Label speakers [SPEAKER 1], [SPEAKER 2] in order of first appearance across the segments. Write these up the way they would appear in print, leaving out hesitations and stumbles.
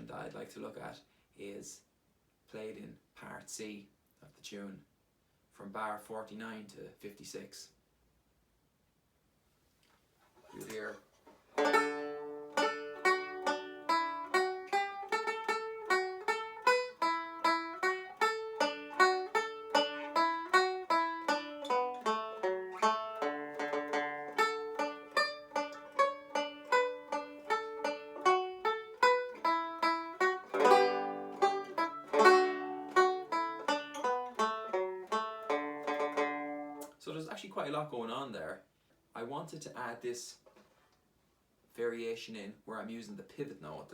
[SPEAKER 1] section that I'd like to look at is played in part C of the tune, from bar 49 to 56. You'll hear so there's actually quite a lot going on there. I wanted to add this variation in where I'm using the pivot note,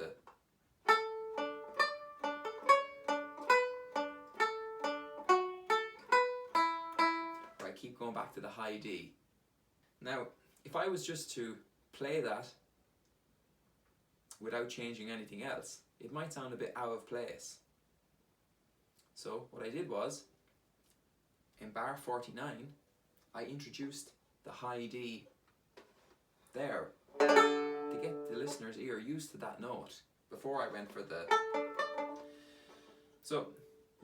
[SPEAKER 1] where I keep going back to the high D. Now, if I was just to play that without changing anything else, it might sound a bit out of place. So what I did was, in bar 49, I introduced the high D there to get the listener's ear used to that note before I went for the... So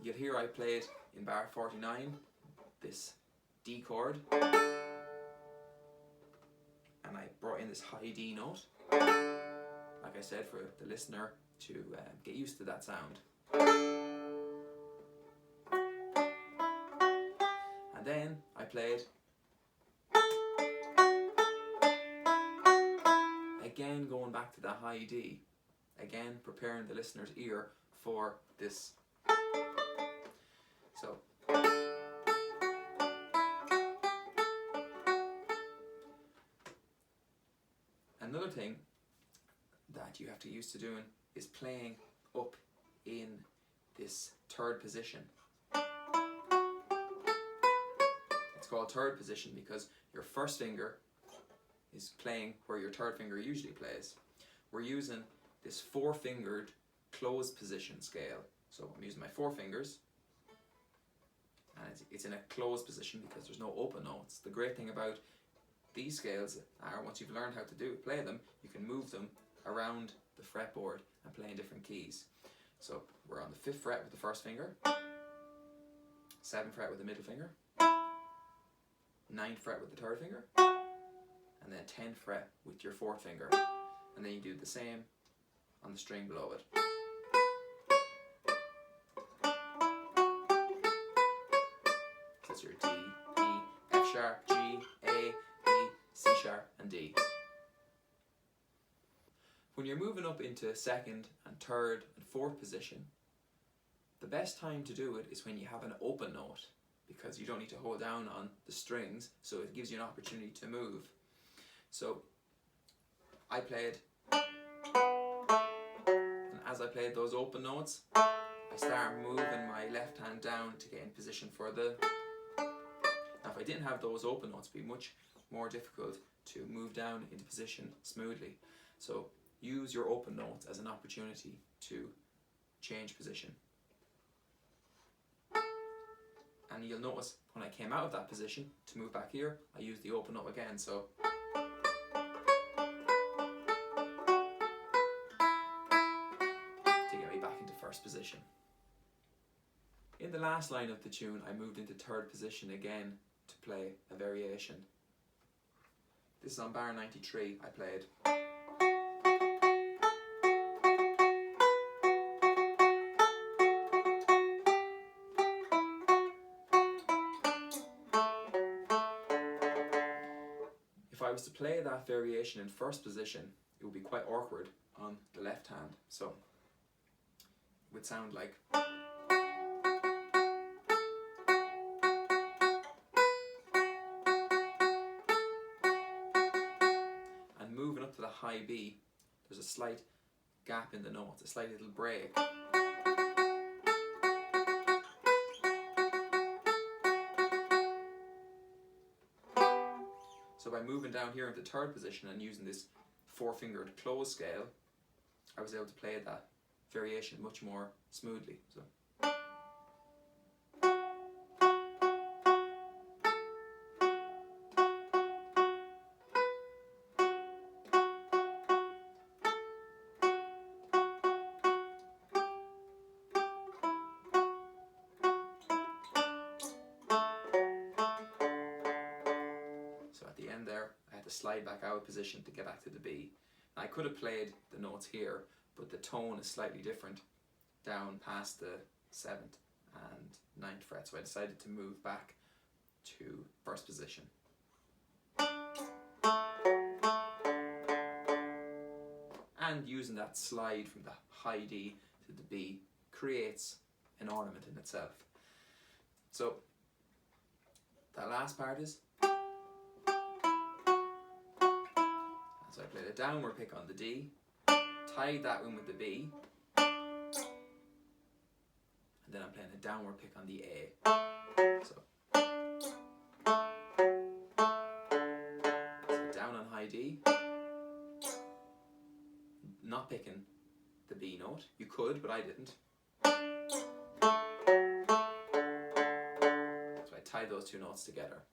[SPEAKER 1] you'll hear I played in bar 49 this D chord, and I brought in this high D note, like I said, for the listener to get used to that sound. And then I played again, going back to the high D, again preparing the listener's ear for this. So another thing that you have to get used to doing is playing up in this third position. It's called third position because your first finger is playing where your third finger usually plays. We're using this four-fingered closed position scale. So I'm using my four fingers, and it's in a closed position because there's no open notes. The great thing about these scales are, once you've learned how to play them, you can move them around the fretboard and play in different keys. So we're on the 5th fret with the first finger, 7th fret with the middle finger, 9th fret with the third finger, and then 10th fret with your 4th finger, and then you do the same on the string below it. So that's your D, E, F sharp, G, A, E, C sharp, and D. When you're moving up into second and third and fourth position, the best time to do it is when you have an open note, because you don't need to hold down on the strings, so it gives you an opportunity to move. So I played, and as I played those open notes, I start moving my left hand down to get in position for the... Now if I didn't have those open notes, it would be much more difficult to move down into position smoothly. So use your open notes as an opportunity to change position. And you'll notice when I came out of that position to move back here, I used the open note again. So to get me back into first position. In the last line of the tune, I moved into third position again to play a variation. This is on bar 93. I played. If I was to play that variation in first position, it would be quite awkward on the left hand. So it would sound like... And moving up to the high B, there's a slight gap in the notes, a slight little break. So by moving down here into third position and using this four-fingered closed scale, I was able to play that variation much more smoothly. So. slide back out of position to get back to the B. Now, I could have played the notes here, but the tone is slightly different down past the 7th and 9th fret, so I decided to move back to first position. And using that slide from the high D to the B creates an ornament in itself. So that last part is, so I played a downward pick on the D, tied that one with the B, and then I'm playing a downward pick on the A. So down on high D, not picking the B note. You could, but I didn't. So I tied those two notes together.